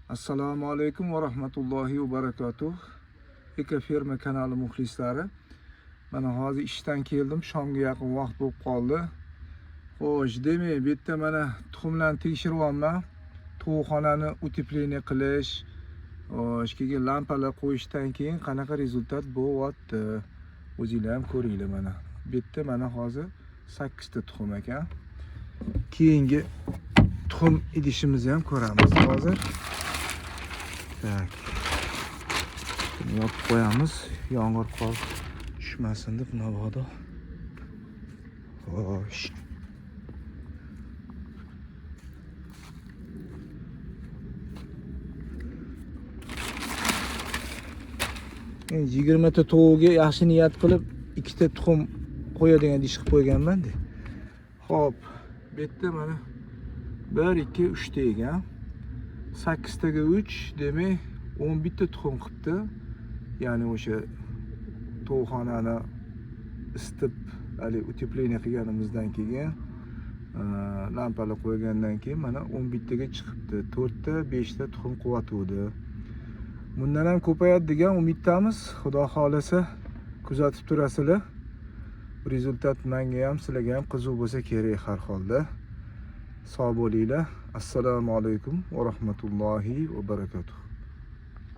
Assalomu alaykum va rahmatullohi va barakatuh. Eka Ferma kanali muxlislari. Mana hozir ishdan keldim, shomga yaqin vaqt bo'lib qoldi. Xo'sh, demak, bu yerda mana tuxumlarni tekshiryapman. Tovuqxonani utepleniya qilish, keyin lampalar qo'yishdan keyin qanaqa rezultat bo'lyapti. O'zinglar ham ko'ringlar mana. Bu yerda mana hozir 8 ta tuxum ekan. Keyingi tuxum idishimizni ham ko'ramiz hozir. Tak. Buni yopib qo'yamiz, yomg'ir qor tushmasin deb mabodo. Xo'sh. Endi 20 ta tovuqga yaxshi niyat qilib 2 ta tuxum qo'yadigan ish qilib qo'yganman-da. Xo'p, bu yerda mana 1 2 3 ta ekan. 8 taga 3 demak 11 ta tuxum qilibdi. Ya'ni o'sha tovuqxonani isitib, hali utepleniya qilganimizdan keyin lampalar qo'ygandan keyin mana 11 taga chiqibdi. 4 ta 5 ta tuxum quvvatuvdi. Bundan ham ko'payadi degan umiddamiz. Xudo xolasa kuzatib turasizlar. Rezultat menga ham, sizlarga ham qiziq bo'lsa kerak har holda. Sog' bo'linglar. Assalomu alaykum va rahmatullohi va barakatuh.